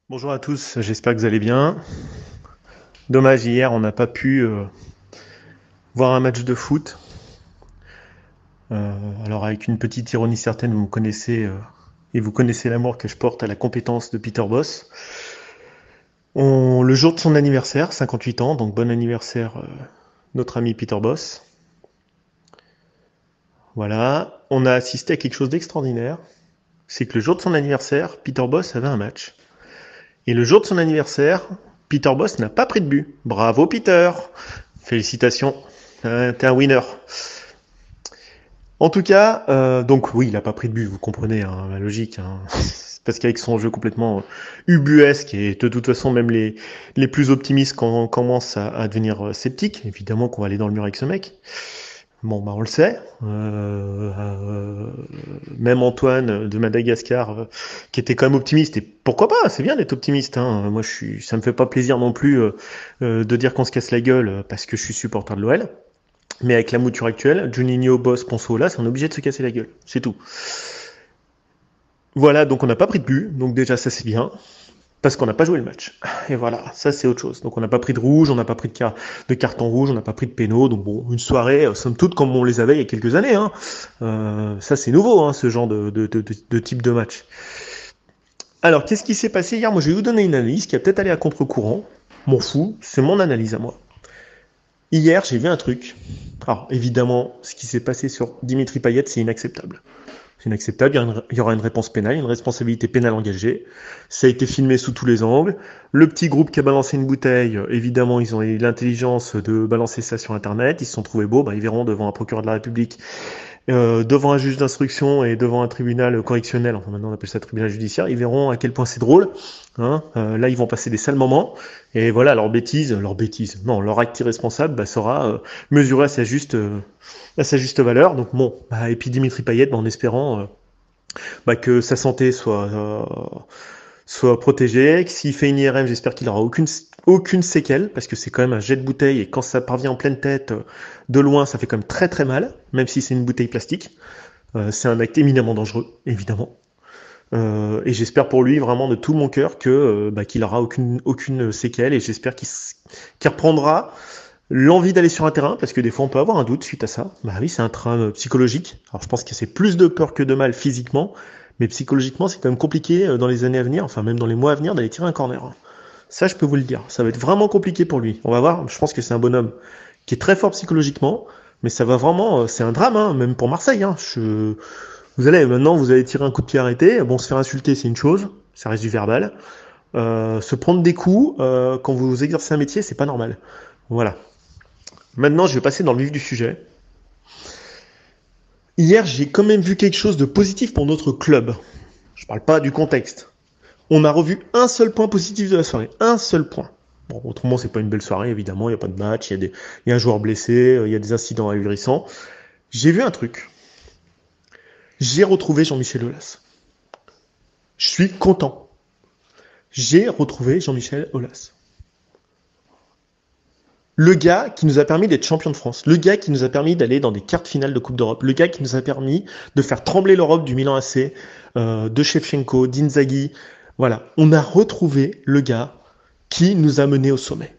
Bonjour à tous, j'espère que vous allez bien. Dommage, hier on n'a pas pu voir un match de foot. Alors avec une petite ironie certaine, vous me connaissez et vous connaissez l'amour que je porte à la compétence de Peter Boss. Le jour de son anniversaire, 58 ans, donc bon anniversaire notre ami Peter Boss. Voilà, on a assisté à quelque chose d'extraordinaire. C'est que le jour de son anniversaire, Peter Boss avait un match. Et le jour de son anniversaire, Peter Boss n'a pas pris de but. Bravo Peter! Félicitations, t'es un winner. En tout cas, donc oui, il a pas pris de but, vous comprenez, hein, la logique. Hein. Parce qu'avec son jeu complètement ubuesque, et de toute façon, même les plus optimistes commencent à devenir sceptiques, évidemment qu'on va aller dans le mur avec ce mec. Bon, bah on le sait. Même Antoine de Madagascar, qui était quand même optimiste, et pourquoi pas, c'est bien d'être optimiste. Hein. Moi, ça me fait pas plaisir non plus de dire qu'on se casse la gueule parce que je suis supporter de l'OL. Mais avec la mouture actuelle, Juninho, Boss, Ponceau, là, on est obligé de se casser la gueule. C'est tout. Voilà, donc on n'a pas pris de but. Donc déjà, ça c'est bien. Parce qu'on n'a pas joué le match. Et voilà, ça c'est autre chose. Donc on n'a pas pris de rouge, on n'a pas pris de carton rouge, on n'a pas pris de pénaux. Donc bon, une soirée, somme toute, comme on les avait il y a quelques années. Hein. Ça c'est nouveau, hein, ce genre de type de match. Alors, qu'est-ce qui s'est passé hier? Moi, je vais vous donner une analyse qui a peut-être allé à contre-courant. M'en fous, c'est mon analyse à moi. Hier, j'ai vu un truc. Alors, évidemment, ce qui s'est passé sur Dimitri Payet, c'est inacceptable. C'est inacceptable, il y aura une réponse pénale, une responsabilité pénale engagée. Ça a été filmé sous tous les angles. Le petit groupe qui a balancé une bouteille, évidemment, ils ont eu l'intelligence de balancer ça sur Internet. Ils se sont trouvés beaux, ils verront devant un procureur de la République, devant un juge d'instruction et devant un tribunal correctionnel, enfin maintenant on appelle ça tribunal judiciaire, ils verront à quel point c'est drôle. Hein. Là, ils vont passer des sales moments. Et voilà, non, leur acte irresponsable sera mesuré à sa juste valeur. Donc bon, et puis Dimitri Payet, en espérant que sa santé soit protégée, que s'il fait une IRM, j'espère qu'il aura aucune séquelle, parce que c'est quand même un jet de bouteille, et quand ça parvient en pleine tête, de loin, ça fait quand même très très mal, même si c'est une bouteille plastique. C'est un acte éminemment dangereux, évidemment. Et j'espère pour lui vraiment de tout mon cœur qu'il aura aucune séquelle, et j'espère qu'il reprendra l'envie d'aller sur un terrain, parce que des fois on peut avoir un doute suite à ça. Bah oui, c'est un train psychologique. Alors je pense que c'est plus de peur que de mal physiquement, mais psychologiquement c'est quand même compliqué dans les années à venir, enfin même dans les mois à venir, d'aller tirer un corner. Ça, je peux vous le dire. Ça va être vraiment compliqué pour lui. On va voir. Je pense que c'est un bonhomme qui est très fort psychologiquement, mais ça va vraiment. C'est un drame, hein, même pour Marseille. Hein. Vous allez tirer un coup de pied arrêté. Bon, se faire insulter, c'est une chose. Ça reste du verbal. Se prendre des coups quand vous exercez un métier, c'est pas normal. Voilà. Maintenant, je vais passer dans le vif du sujet. Hier, j'ai quand même vu quelque chose de positif pour notre club. Je parle pas du contexte. On a revu un seul point positif de la soirée. Un seul point. Bon, autrement, c'est pas une belle soirée, évidemment. Il n'y a pas de match, il y a un joueur blessé, il y a des incidents ahurissants. J'ai vu un truc. J'ai retrouvé Jean-Michel Aulas. Je suis content. J'ai retrouvé Jean-Michel Aulas. Le gars qui nous a permis d'être champion de France, le gars qui nous a permis d'aller dans des quarts finales de Coupe d'Europe, le gars qui nous a permis de faire trembler l'Europe du Milan AC, de Shevchenko, d'Inzaghi. Voilà, on a retrouvé le gars qui nous a menés au sommet.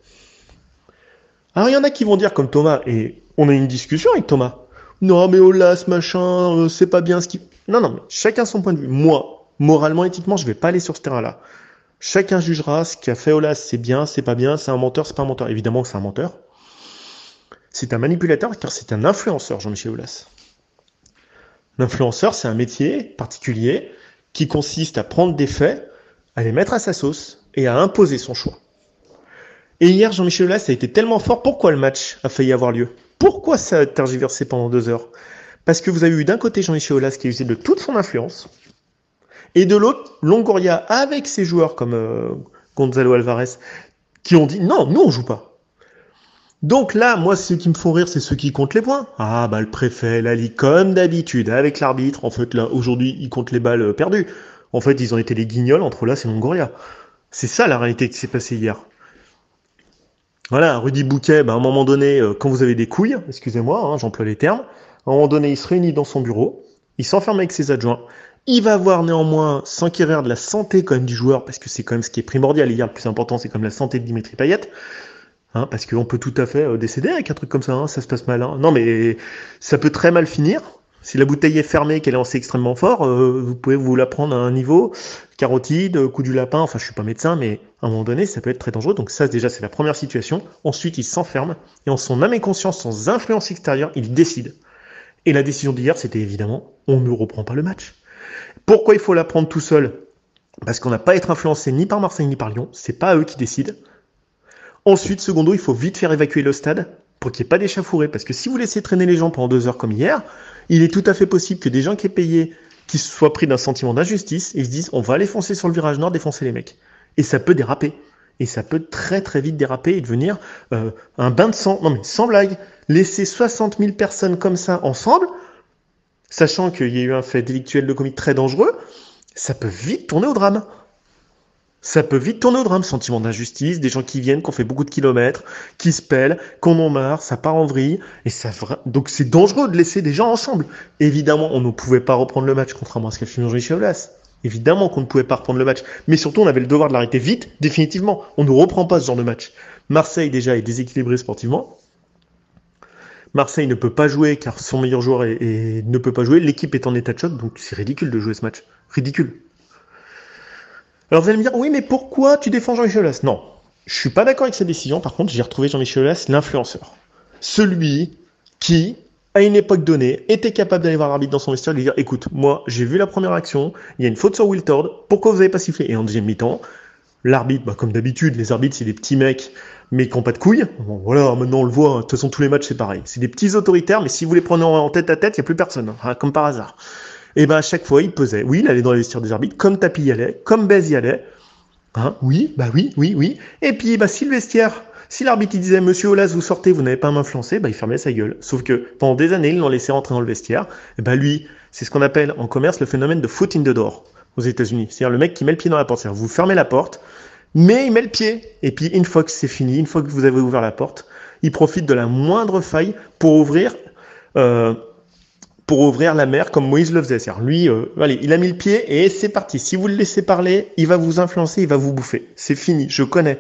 Alors il y en a qui vont dire comme Thomas, et on a eu une discussion avec Thomas. Non mais Olas, machin, c'est pas bien ce qui... Non, non, mais chacun son point de vue. Moi, moralement, éthiquement, je vais pas aller sur ce terrain-là. Chacun jugera ce qu'a fait Olas, c'est bien, c'est pas bien, c'est un menteur, c'est pas un menteur. Évidemment que c'est un menteur. C'est un manipulateur car c'est un influenceur, Jean-Michel Aulas. L'influenceur, c'est un métier particulier qui consiste à prendre des faits, à les mettre à sa sauce et à imposer son choix. Et hier, Jean-Michel Aulas a été tellement fort. Pourquoi le match a failli avoir lieu? Pourquoi ça a tergiversé pendant 2 heures? Parce que vous avez eu d'un côté Jean-Michel Aulas qui a usé de toute son influence, et de l'autre, Longoria avec ses joueurs comme Gonzalo Alvarez, qui ont dit non, nous on joue pas. Donc là, moi, ceux qui me font rire, c'est ceux qui comptent les points. Ah, le préfet, la Ligue, comme d'habitude, avec l'arbitre. En fait, là, aujourd'hui, ils comptent les balles perdues. En fait, ils ont été les guignols entre là et Longoria. C'est ça la réalité qui s'est passée hier. Voilà, Rudy Bouquet, à un moment donné, quand vous avez des couilles, excusez-moi, j'emploie les termes, à un moment donné, il se réunit dans son bureau, il s'enferme avec ses adjoints, Il va voir néanmoins s'enquérir de la santé quand même du joueur, parce que c'est quand même ce qui est primordial. Hier, le plus important, c'est comme la santé de Dimitri Payet. Hein, parce qu'on peut tout à fait décéder avec un truc comme ça, hein, ça se passe mal. Hein. Non, mais ça peut très mal finir. Si la bouteille est fermée, qu'elle est lancée extrêmement fort, vous pouvez vous la prendre à un niveau, carotide, coup du lapin, enfin je suis pas médecin, mais à un moment donné, ça peut être très dangereux. Donc ça, déjà, c'est la première situation. Ensuite, il s'enferme, et en son âme et conscience, sans influence extérieure, il décide. Et la décision d'hier, c'était évidemment, on ne reprend pas le match. Pourquoi il faut la prendre tout seul? Parce qu'on n'a pas à être influencé ni par Marseille ni par Lyon, c'est pas eux qui décident. Ensuite, secondo, il faut vite faire évacuer le stade pour qu'il n'y ait pas d'échauffourée. Parce que si vous laissez traîner les gens pendant 2 heures comme hier, il est tout à fait possible que des gens qui aient payé, qui soient pris d'un sentiment d'injustice, et se disent on va aller foncer sur le virage nord, défoncer les mecs. Et ça peut déraper. Et ça peut très très vite déraper et devenir un bain de sang. Non mais sans blague, laisser 60 000 personnes comme ça ensemble, sachant qu'il y a eu un fait délictuel de commis très dangereux, ça peut vite tourner au drame. Ça peut vite tourner au drame, sentiment d'injustice, des gens qui viennent, qui ont fait beaucoup de kilomètres, qui se pèlent, qui en ont marre, ça part en vrille, et ça donc c'est dangereux de laisser des gens ensemble. Évidemment, on ne pouvait pas reprendre le match, contrairement à ce qu'a fait Jean-Michel Aulas. Évidemment qu'on ne pouvait pas reprendre le match, mais surtout on avait le devoir de l'arrêter vite, définitivement. On ne reprend pas ce genre de match. Marseille déjà est déséquilibré sportivement. Marseille ne peut pas jouer car son meilleur joueur ne peut pas jouer. L'équipe est en état de choc, donc c'est ridicule de jouer ce match. Ridicule. Alors vous allez me dire, oui, mais pourquoi tu défends Jean-Michel Aulas? Non, je suis pas d'accord avec cette décision. Par contre, j'ai retrouvé Jean-Michel Aulas, l'influenceur. Celui qui, à une époque donnée, était capable d'aller voir l'arbitre dans son vestiaire et lui dire, écoute, moi, j'ai vu la première action, il y a une faute sur Wiltord, pourquoi vous n'avez pas sifflé? Et en deuxième mi-temps, l'arbitre, comme d'habitude, les arbitres, c'est des petits mecs, mais qui n'ont pas de couilles. Bon, voilà, maintenant on le voit, de toute façon, tous les matchs, c'est pareil. C'est des petits autoritaires, mais si vous les prenez en tête à tête, il n'y a plus personne, hein, comme par hasard. Et ben à chaque fois, il pesait. Oui, il allait dans les vestiaires des arbitres, comme Tapi y allait, comme Bez y allait. Hein, oui, bah oui, oui, oui. Et puis, bah, si le vestiaire, si l'arbitre il disait, Monsieur Aulas, vous sortez, vous n'avez pas à m'influencer, bah, il fermait sa gueule. Sauf que pendant des années, ils l'ont laissé rentrer dans le vestiaire. Et bah, lui, c'est ce qu'on appelle en commerce le phénomène de foot in the door aux États-Unis. C'est-à-dire le mec qui met le pied dans la porte. C'est-à-dire, vous fermez la porte, mais il met le pied. Et puis, une fois que c'est fini, une fois que vous avez ouvert la porte, il profite de la moindre faille pour ouvrir la mer comme Moïse le faisait. C'est-à-dire, lui, allez, il a mis le pied et c'est parti. Si vous le laissez parler, il va vous influencer, il va vous bouffer. C'est fini, je connais.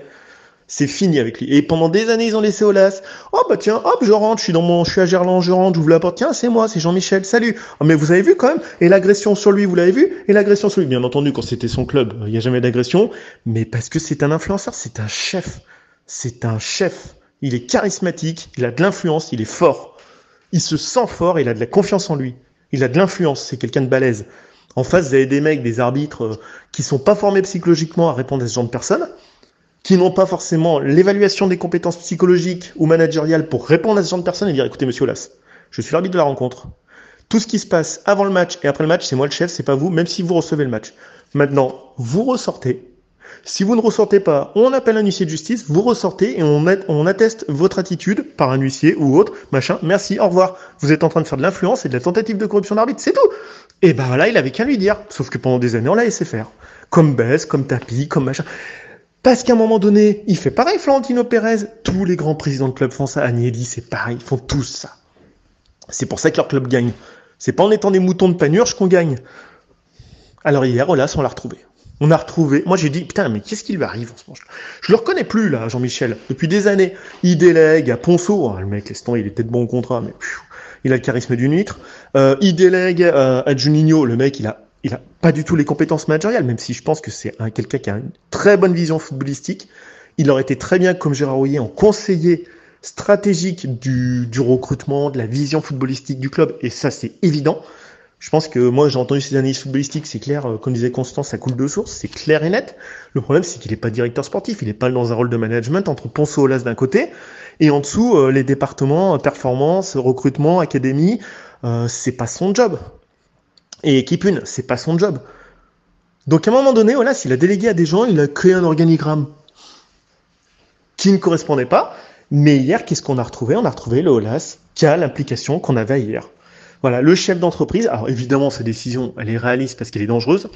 C'est fini avec lui. Et pendant des années, ils ont laissé Aulas. Oh bah tiens, hop, je rentre, je suis à Gerland, je rentre, j'ouvre la porte. Tiens, c'est moi, c'est Jean-Michel, salut. Oh, mais vous avez vu quand même? Et l'agression sur lui, vous l'avez vu? Et l'agression sur lui, bien entendu, quand c'était son club, il n'y a jamais d'agression. Mais parce que c'est un influenceur, c'est un chef. C'est un chef. Il est charismatique, il a de l'influence, il est fort. Il se sent fort, il a de la confiance en lui. Il a de l'influence, c'est quelqu'un de balèze. En face, vous avez des mecs, des arbitres qui sont pas formés psychologiquement à répondre à ce genre de personnes, qui n'ont pas forcément l'évaluation des compétences psychologiques ou managériales pour répondre à ce genre de personnes et dire, écoutez, monsieur Aulas, je suis l'arbitre de la rencontre. Tout ce qui se passe avant le match et après le match, c'est moi le chef, c'est pas vous, même si vous recevez le match. Maintenant, vous ressortez. Si vous ne ressortez pas, on appelle un huissier de justice, vous ressortez et on atteste votre attitude par un huissier ou autre, machin, merci, au revoir. Vous êtes en train de faire de l'influence et de la tentative de corruption d'arbitre, c'est tout. Et ben là, il avait qu'à lui dire. Sauf que pendant des années, on l'a laissé faire. Comme Bess, comme Tapi, comme machin. Parce qu'à un moment donné, il fait pareil, Florentino Pérez. Tous les grands présidents de club français, Agnelli, c'est pareil, ils font tous ça. C'est pour ça que leur club gagne. C'est pas en étant des moutons de panurge qu'on gagne. Alors hier, Aulas, on l'a retrouvé. On a retrouvé. Moi, j'ai dit, putain, mais qu'est-ce qui lui arrive en ce moment? Je le reconnais plus, là, Jean-Michel. Depuis des années. Il délègue à Ponceau. Oh, le mec, laisse tomber, il était de bon contrat, mais il a le charisme d'une huître. Il délègue à Juninho. Le mec, il a pas du tout les compétences managériales, même si je pense que c'est quelqu'un qui a une très bonne vision footballistique. Il aurait été très bien, comme Gérard Houllier, en conseiller stratégique du recrutement, de la vision footballistique du club. Et ça, c'est évident. Je pense que moi, j'ai entendu ces analyses footballistiques, c'est clair, comme disait Constance, ça coule de source, c'est clair et net. Le problème, c'est qu'il n'est pas directeur sportif, il n'est pas dans un rôle de management entre Ponceau et Aulas d'un côté, et en dessous, les départements, performance, recrutement, académie, c'est pas son job. Et équipe 1, c'est pas son job. Donc à un moment donné, Aulas, il a délégué à des gens, il a créé un organigramme qui ne correspondait pas, mais hier, qu'est-ce qu'on a retrouvé? On a retrouvé le Aulas qui a l'implication qu'on avait hier. Voilà, le chef d'entreprise, alors évidemment, sa décision, elle est réaliste parce qu'elle est dangereuse,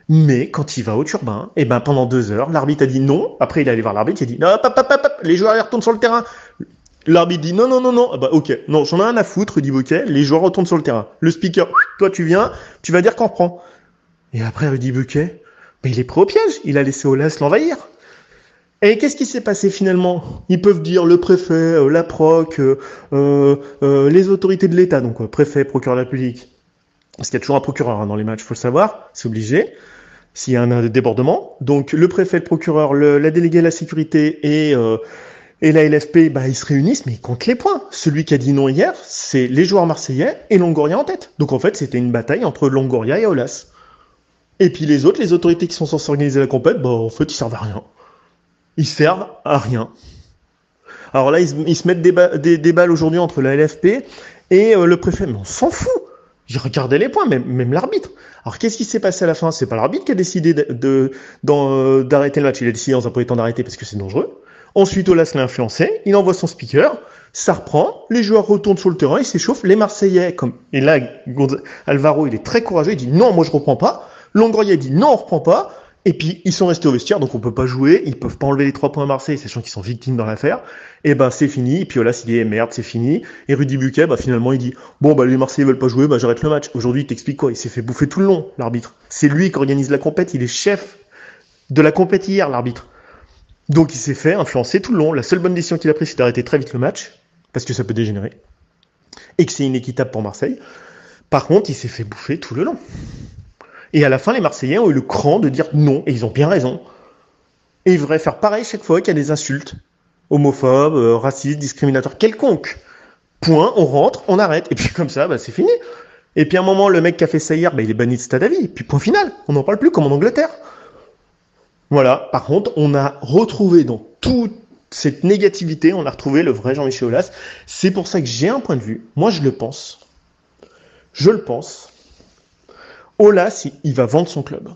mais quand il va au turbin, et ben pendant 2 heures, l'arbitre a dit non, après il est allé voir l'arbitre, il a dit non, hop, les joueurs ils retournent sur le terrain. L'arbitre dit non, ah bah ok, non, j'en ai rien à foutre, Rudy Boquet, les joueurs retournent sur le terrain. Le speaker, toi tu viens, tu vas dire qu'on reprend. Et après, Rudy Buquet, mais il est pris au piège. Il a laissé Aulas l'envahir. Et qu'est-ce qui s'est passé finalement? Ils peuvent dire le préfet, la proc, les autorités de l'État, donc préfet, procureur de la République. Parce qu'il y a toujours un procureur dans les matchs, faut le savoir, c'est obligé. S'il y a un débordement. Donc le préfet, le procureur, la déléguée à la sécurité et la LFP, bah, ils se réunissent, mais ils comptent les points. Celui qui a dit non hier, c'est les joueurs marseillais et Longoria en tête. Donc en fait, c'était une bataille entre Longoria et Aulas. Et puis les autres, les autorités qui sont censées organiser la compète, bah, en fait, ils servent à rien. Ils servent à rien. Alors là, ils se mettent des balles aujourd'hui entre la LFP et le préfet. Mais on s'en fout. J'ai regardé les points, même l'arbitre. Alors qu'est-ce qui s'est passé à la fin? C'est pas l'arbitre qui a décidé d'arrêter le match. Il a décidé dans un premier temps d'arrêter parce que c'est dangereux. Ensuite, Aulas l'a influencé. Il envoie son speaker. Ça reprend. Les joueurs retournent sur le terrain. Ils s'échauffent. Les Marseillais, et là, Alvaro, il est très courageux. Il dit non, moi je reprends pas. Longoria dit non, on reprend pas. Et puis, ils sont restés au vestiaire, donc on peut pas jouer, ils peuvent pas enlever les 3 points à Marseille, sachant qu'ils sont victimes dans l'affaire. Et ben, c'est fini. Et puis, Aulas, il dit, merde, c'est fini. Et Rudy Buquet, bah, finalement, il dit, bon, bah, les Marseillais veulent pas jouer, bah, j'arrête le match. Aujourd'hui, il t'explique quoi? Il s'est fait bouffer tout le long, l'arbitre. C'est lui qui organise la compète, il est chef de la compète hier, l'arbitre. Donc, il s'est fait influencer tout le long. La seule bonne décision qu'il a prise, c'est d'arrêter très vite le match, parce que ça peut dégénérer. Et que c'est inéquitable pour Marseille. Par contre, il s'est fait bouffer tout le long. Et à la fin, les Marseillais ont eu le cran de dire non, et ils ont bien raison. Et ils devraient faire pareil chaque fois qu'il y a des insultes, homophobes, racistes, discriminateurs, quelconques. Point, on rentre, on arrête, et puis comme ça, bah, c'est fini. Et puis à un moment, le mec qui a fait ça hier, bah, il est banni de stade à vie, et puis point final, on n'en parle plus comme en Angleterre. Voilà, par contre, on a retrouvé dans toute cette négativité, on a retrouvé le vrai Jean-Michel Aulas. C'est pour ça que j'ai un point de vue, moi je le pense, Aulas, il va vendre son club.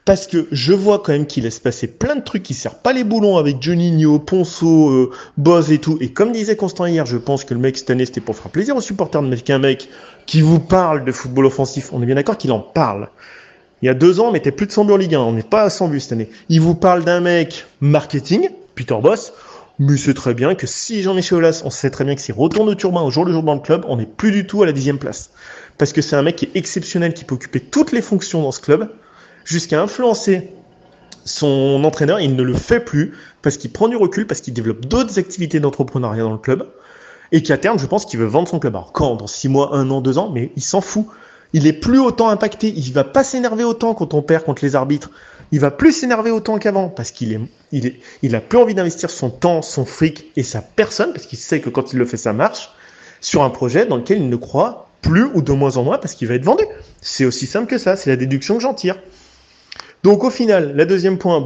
Parce que je vois quand même qu'il laisse passer plein de trucs qui ne servent pas les boulons avec Juninho, Ponceau, Boz et tout. Et comme disait Constant hier, je pense que le mec cette année, c'était pour faire plaisir aux supporters de mettre qu'un mec qui vous parle de football offensif. On est bien d'accord qu'il en parle. Il y a 2 ans, on mettait plus de 100 buts en Ligue 1. On n'est pas à 100 buts cette année. Il vous parle d'un mec marketing, Peter Bosz. Mais c'est très bien que si Jean-Michel Aulas, on sait très bien que s'il retourne au turbin au jour le jour dans le club, on n'est plus du tout à la 10e place. Parce que c'est un mec qui est exceptionnel, qui peut occuper toutes les fonctions dans ce club, jusqu'à influencer son entraîneur. Il ne le fait plus, parce qu'il prend du recul, parce qu'il développe d'autres activités d'entrepreneuriat dans le club, et qu'à terme, je pense qu'il veut vendre son club. Alors quand? Dans 6 mois, 1 an, 2 ans, mais il s'en fout. Il est plus autant impacté, il va pas s'énerver autant quand on perd contre les arbitres. Il va plus s'énerver autant qu'avant, parce qu'il a plus envie d'investir son temps, son fric et sa personne, parce qu'il sait que quand il le fait, ça marche, sur un projet dans lequel il ne croit plus ou de moins en moins parce qu'il va être vendu. C'est aussi simple que ça, c'est la déduction que j'en tire. Donc au final, la deuxième point,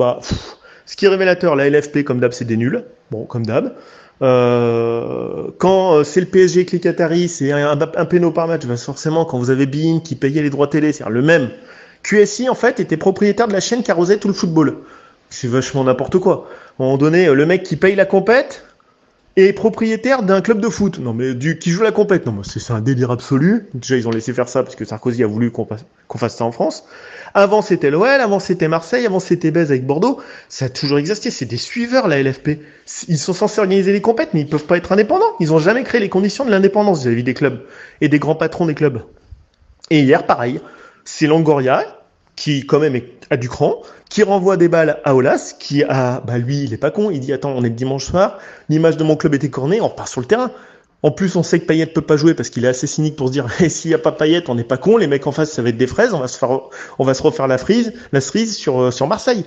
ce qui est révélateur, la LFP comme d'hab, c'est des nuls. Bon, comme d'hab. Quand c'est le PSG avec les Qataris, c'est un péno par match. Forcément, quand vous avez Bein qui payait les droits télé, c'est-à-dire le même. QSI, en fait, était propriétaire de la chaîne qui arrosait tout le football. C'est vachement n'importe quoi. À un moment donné, le mec qui paye la compète est propriétaire d'un club de foot. Non, mais qui joue la compète. Non, mais c'est un délire absolu. Déjà, ils ont laissé faire ça parce que Sarkozy a voulu qu'on fasse ça en France. Avant, c'était l'OL, avant, c'était Marseille, avant, c'était Bèze avec Bordeaux. Ça a toujours existé. C'est des suiveurs, la LFP. Ils sont censés organiser les compètes, mais ils peuvent pas être indépendants. Ils ont jamais créé les conditions de l'indépendance vis-à-vis des clubs et des grands patrons des clubs. Et hier, pareil. C'est Longoria, qui quand même a du cran, qui renvoie des balles à Aulas, qui a, lui, il est pas con, il dit, attends, on est le dimanche soir, l'image de mon club était cornée, on repart sur le terrain. En plus, on sait que Payet peut pas jouer parce qu'il est assez cynique pour se dire, s'il y a pas Payet, on n'est pas con, les mecs en face, ça va être des fraises, on va se refaire la cerise sur Marseille.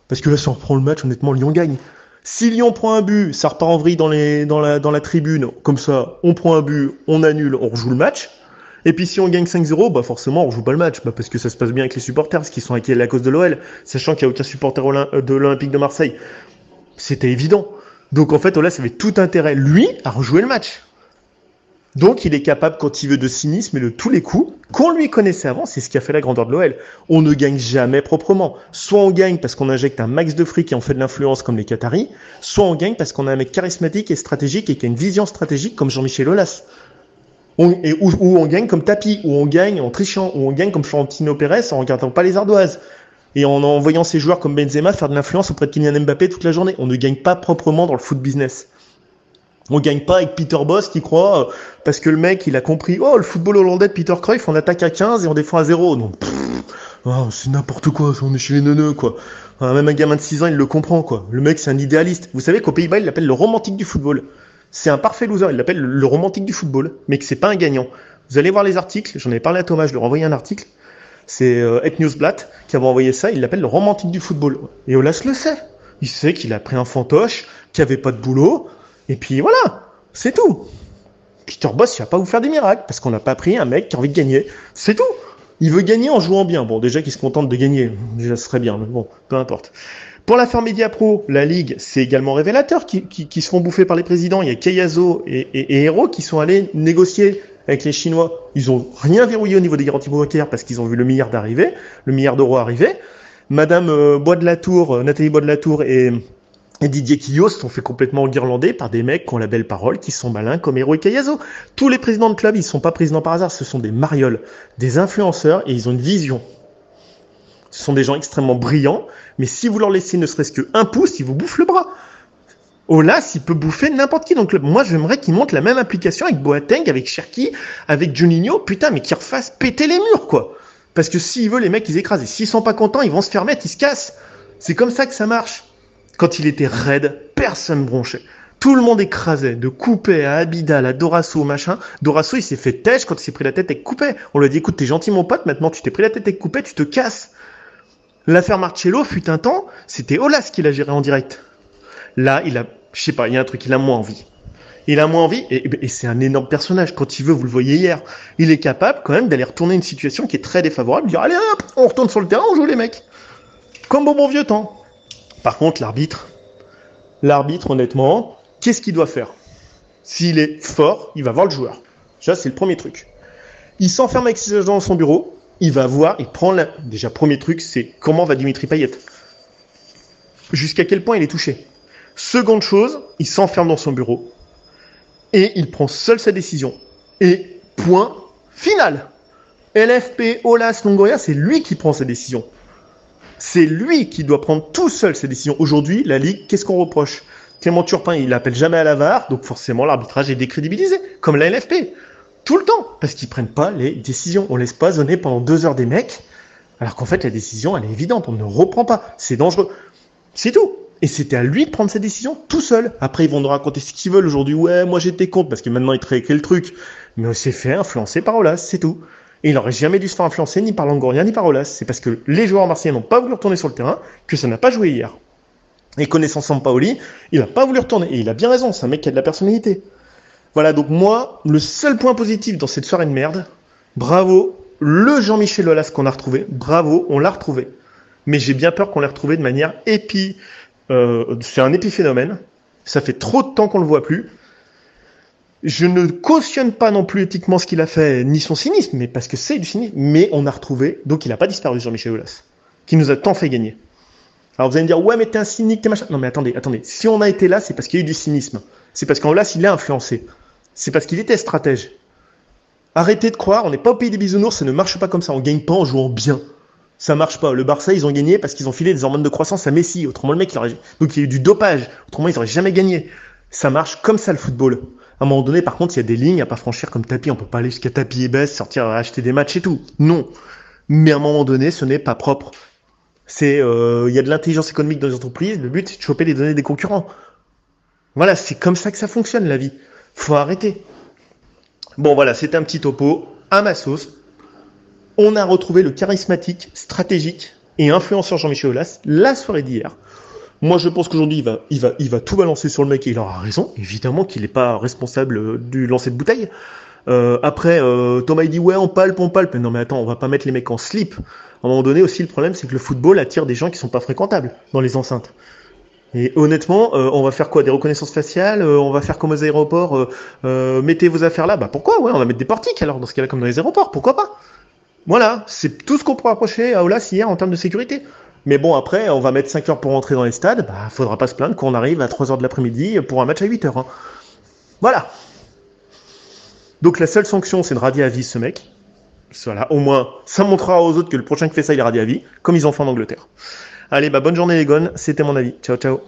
Parce que là, si on reprend le match, honnêtement, Lyon gagne. Si Lyon prend un but, ça repart en vrille dans la tribune, comme ça, on prend un but, on annule, on rejoue le match. Et puis si on gagne 5-0, forcément on joue pas le match, parce que ça se passe bien avec les supporters, parce qu'ils sont inquiets à cause de l'OL, sachant qu'il n'y a aucun supporter de l'Olympique de Marseille. C'était évident. Donc en fait, Aulas avait tout intérêt, lui, à rejouer le match. Donc il est capable, quand il veut, de cynisme et de tous les coups qu'on lui connaissait avant. C'est ce qui a fait la grandeur de l'OL. On ne gagne jamais proprement. Soit on gagne parce qu'on injecte un max de fric et on fait de l'influence comme les Qataris, soit on gagne parce qu'on a un mec charismatique et stratégique et qui a une vision stratégique comme Jean-Michel Aulas. Où on gagne comme tapis, où on gagne en trichant, où on gagne comme Florentino Pérez en regardant pas les ardoises. Et en envoyant ses joueurs comme Benzema faire de l'influence auprès de Kylian Mbappé toute la journée. On ne gagne pas proprement dans le foot business. On gagne pas avec Peter Bosz qui croit, parce que le mec, il a compris, oh, le football hollandais de Peter Cruyff, on attaque à 15 et on défend à 0. Donc, c'est n'importe quoi, on est chez les neuneux, quoi. Même un gamin de 6 ans, il le comprend, quoi. Le mec, c'est un idéaliste. Vous savez qu'aux Pays-Bas, il l'appelle le romantique du football. C'est un parfait loser, il l'appelle le romantique du football, mais que c'est pas un gagnant. Vous allez voir les articles, j'en ai parlé à Thomas, je lui ai renvoyé un article. C'est Het Nieuwsblad qui avait envoyé ça, il l'appelle le romantique du football. Et Aulas le sait. Il sait qu'il a pris un fantoche, qui avait pas de boulot, et puis voilà, c'est tout. Peter Bosz, il va pas vous faire des miracles, parce qu'on n'a pas pris un mec qui a envie de gagner. C'est tout. Il veut gagner en jouant bien. Bon, déjà qu'il se contente de gagner, déjà ce serait bien, mais bon, peu importe. Pour l'affaire Media Pro, la Ligue, c'est également révélateur qui se font bouffer par les présidents. Il y a Keyazo et Hero qui sont allés négocier avec les Chinois. Ils ont rien verrouillé au niveau des garanties bancaires parce qu'ils ont vu le milliard d'euros arriver. Madame Nathalie Bois de la Tour et Didier Quillot se sont fait complètement enguirlander par des mecs qui ont la belle parole, qui sont malins comme Hero et Keyazo. Tous les présidents de club, ils ne sont pas présidents par hasard, ce sont des marioles, des influenceurs et ils ont une vision. Ce sont des gens extrêmement brillants, mais si vous leur laissez ne serait-ce qu'un pouce, ils vous bouffent le bras. Aulas, il peut bouffer n'importe qui dans le club. Moi, j'aimerais qu'ils montent la même application avec Boateng, avec Cherki, avec Juninho, putain, mais qu'ils refassent péter les murs, quoi. Parce que s'ils veulent, les mecs, ils écrasent. Et s'ils sont pas contents, ils vont se faire mettre, ils se cassent. C'est comme ça que ça marche. Quand il était raide, personne bronchait. Tout le monde écrasait, de Coupé à Abidal, à Dorasso, machin. Dorasso, il s'est fait têche quand il s'est pris la tête avec Coupé. On lui a dit, écoute, t'es gentil mon pote, maintenant tu t'es pris la tête avec Coupé, tu te casses. L'affaire Marcello fut un temps, c'était Aulas qui l'a géré en direct. Là, il y a un truc, il a moins envie. Il a moins envie, et c'est un énorme personnage. Quand il veut, vous le voyez hier, il est capable quand même d'aller retourner une situation qui est très défavorable, dire, allez hop, on retourne sur le terrain, on joue les mecs. Comme au bon vieux temps. Par contre, l'arbitre, honnêtement, qu'est-ce qu'il doit faire? S'il est fort, il va voir le joueur. Ça, c'est le premier truc. Il s'enferme avec ses agents dans son bureau, il va voir, Déjà, premier truc, c'est comment va Dimitri Payet. Jusqu'à quel point il est touché. Seconde chose, il s'enferme dans son bureau et il prend seul sa décision. Et point final. LFP, Aulas, Longoria, c'est lui qui prend sa décision. C'est lui qui doit prendre tout seul ses décisions. Aujourd'hui, la Ligue, qu'est-ce qu'on reproche? Clément Turpin, il appelle jamais à la VAR, donc forcément l'arbitrage est décrédibilisé, comme la LFP. Tout le temps, parce qu'ils prennent pas les décisions. On laisse pas zoner pendant 2 heures des mecs, alors qu'en fait la décision, elle est évidente, on ne reprend pas. C'est dangereux. C'est tout. Et c'était à lui de prendre sa décision tout seul. Après, ils vont nous raconter ce qu'ils veulent aujourd'hui. Ouais, moi j'étais contre, parce que maintenant ils te réécrivent le truc. Mais on s'est fait influencer par Aulas, c'est tout. Et il n'aurait jamais dû se faire influencer ni par Longoria ni par Aulas. C'est parce que les joueurs marseillais n'ont pas voulu retourner sur le terrain que ça n'a pas joué hier. Et connaissant Sampaoli, il n'a pas voulu retourner. Et il a bien raison, c'est un mec qui a de la personnalité. Voilà, donc moi, le seul point positif dans cette soirée de merde, bravo, le Jean-Michel Aulas qu'on a retrouvé, bravo, on l'a retrouvé. Mais j'ai bien peur qu'on l'ait retrouvé de manière c'est un épiphénomène. Ça fait trop de temps qu'on le voit plus. Je ne cautionne pas non plus éthiquement ce qu'il a fait, ni son cynisme, mais parce que c'est du cynisme. Mais on a retrouvé, donc il n'a pas disparu, Jean-Michel Aulas, qui nous a tant fait gagner. Alors vous allez me dire, ouais, mais t'es un cynique, t'es machin. Non, mais attendez. Si on a été là, c'est parce qu'il y a eu du cynisme. C'est parce qu'Aulas, il est influencé. C'est parce qu'il était stratège. Arrêtez de croire, on n'est pas au pays des bisounours, ça ne marche pas comme ça. On gagne pas en jouant bien. Ça marche pas. Le Barça, ils ont gagné parce qu'ils ont filé des hormones de croissance à Messi. Autrement, le mec, donc il y a eu du dopage. Autrement, ils n'auraient jamais gagné. Ça marche comme ça, le football. À un moment donné, par contre, il y a des lignes à pas franchir comme tapis. On peut pas aller jusqu'à tapis et baisse, sortir acheter des matchs et tout. Non. Mais à un moment donné, ce n'est pas propre. Il y a de l'intelligence économique dans les entreprises. Le but, c'est de choper les données des concurrents. Voilà, c'est comme ça que ça fonctionne, la vie. Faut arrêter. Bon, voilà, c'était un petit topo à ma sauce. On a retrouvé le charismatique, stratégique et influenceur Jean-Michel Aulas la soirée d'hier. Moi, je pense qu'aujourd'hui, il va tout balancer sur le mec et il aura raison. Évidemment qu'il n'est pas responsable du lancer de bouteille. Après, Thomas, il dit, ouais, on palpe. Mais non, mais attends, on va pas mettre les mecs en slip. À un moment donné, aussi, le problème, c'est que le football attire des gens qui sont pas fréquentables dans les enceintes. Et honnêtement, on va faire quoi? Des reconnaissances faciales? On va faire comme aux aéroports, mettez vos affaires là. Bah pourquoi? Ouais, on va mettre des portiques alors, dans ce cas-là, comme dans les aéroports. Pourquoi pas? Voilà, c'est tout ce qu'on pourra approcher à Aulas hier en termes de sécurité. Mais bon, après, on va mettre 5 heures pour rentrer dans les stades. Bah, faudra pas se plaindre qu'on arrive à 3 heures de l'après-midi pour un match à 8 heures. Hein. Voilà. Donc la seule sanction, c'est de radier à vie ce mec. Voilà, au moins, ça montrera aux autres que le prochain qui fait ça, il est radié à vie, comme ils ont fait en Angleterre. Allez, bah bonne journée les gones, c'était mon avis. Ciao, ciao.